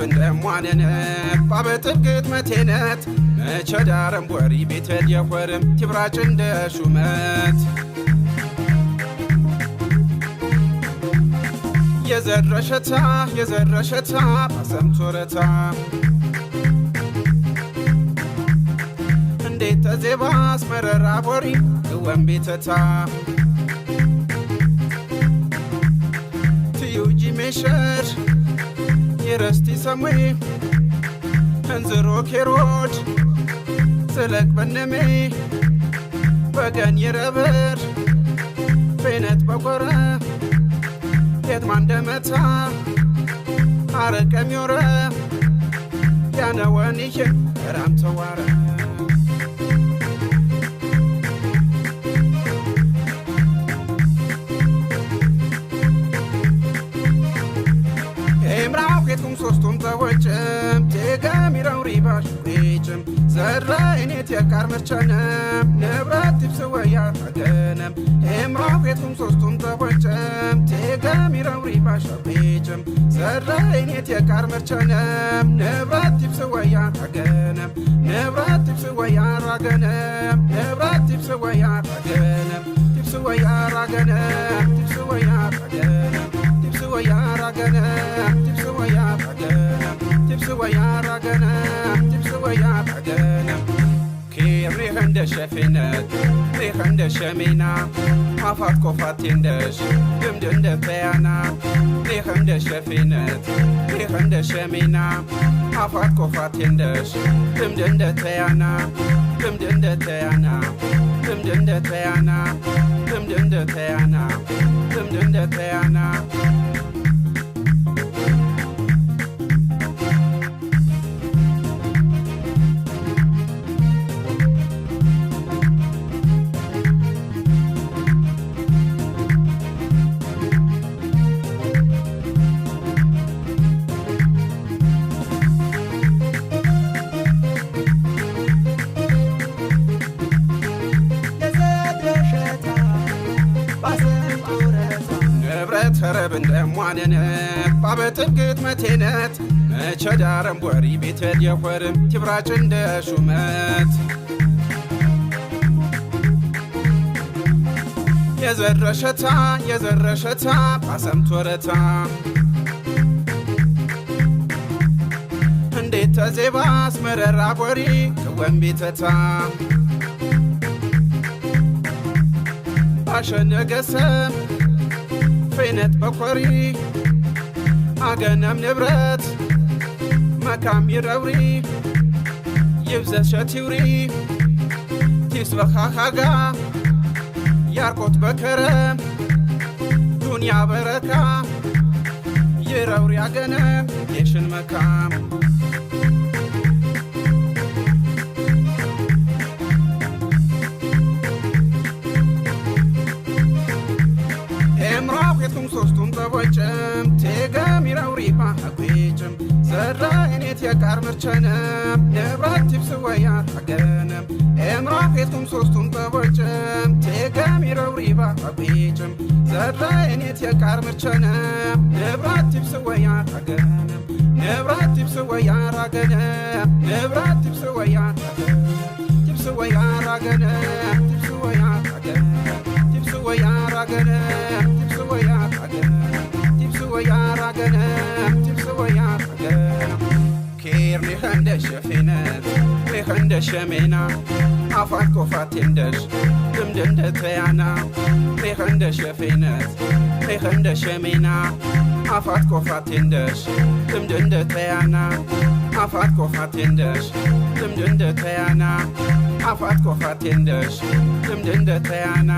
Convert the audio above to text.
እንደሟነነ ባበጥብቅት መቴነት መቸዳረም ወሪ ቤተል የወርም ትብራጭ እንደ ሹመት የዘረሸታ ባሰምቶረታ እንዴት ተዜባስ መረራ ቦሪ እወም ቤተታ ትዩጂ ሜሸር የረስቲ ሰሜ እንዝሮ ኬሮድ ስለቅ በነሜ በገን የረበር ቤነት በቆረ የትማን ደመታ አረቀም ዮረ ያነወንሽ ራም ተዋረ ኤምራውኬቱም ሶስቱም ተወጭም ተጋሚራው ሪባሽ ወጭም ዘራ እኔት የቃር መርቻነም ንብረት ትብስወያ አገነም ኤምራውኬቱም ሶስቱም ተወጭም ተጋሚራው ሪባሽ ወጭም ዘራ እኔት የቃር መርቻነም ንብረት ትብስወያ አገነም ንብረት ትብስወያ አገነም ንብረት ትብስወያ አገነም ትብስወያ አገነም ትብስወያ አገነም ትብስወያ አገነም ትብስወያ አገነም ትብስወያ አገነም ትብስወያ አገነም ኬሪህ እንደ ሸፊነት ሪህ እንደ ሸሜና አፋት ኮፋት እንደሽ ድምድ እንደ ተያና ሪህ እንደ ሸፊነት ሪህ እንደ ሸሜና አፋት ኮፋት እንደሽ ድምድ እንደ ተያና ድምድ እንደ ተያና ድምድ እንደ ተያና ድምድ እንደ ተያና ድምድ እንደ ተያና ተረብ እንደሟነነ ባበጥብቅት መቴነት መቸዳረም ወሪ ቤተል የወርም ትብራጭ እንደ ሹመት የዘረሸታ ባሰምቶረታ እንዴት ተዜባስ መረራ ቦሪ እወም ቤተታ ባሸነገሰም ፌነት በኮሪ አገነም ንብረት መካም ይረውሪ ይብዘት ሸቲውሪ ቲስበኻኻጋ ያርቆት በከረም ዱንያ በረካ ይረውሪ አገነም የሽን መካም ኤምራውኬቱም ሶስቱም ተወጭም ተጋሚራው ሪባ አኩጭም ዘራ እኔት የቃር መርቻነም ንብረት ትብስወያ አገነም ኤምራውኬቱም ሶስቱም ተወጭም ተጋሚራው ሪባ አኩጭም ዘራ እኔት የቃር መርቻነም ንብረት ትብስወያ አገነም ንብረት ትብስወያ አገነም ንብረት ትብስወያ አገነም ትብስወያ አገነም ትብስወያ አገነም ትብስወያ አገነም ትብስወያ አገነም ትብስወያ አገነም ትብስወያ አገነም ኬርኒህ እንደ ሸፊነት ሪህ እንደ ሸሜና አፋት ኮፋት እንደሽ ድምድ እንደ ተያና ሪህ እንደ ሸፊነት ሪህ እንደ ሸሜና አፋት ኮፋት እንደሽ ድምድ እንደ ተያና አፋት ኮፋት እንደሽ ድምድ እንደ ተያና አፋት ኮፋት እንደሽ ድምድ እንደ ተያና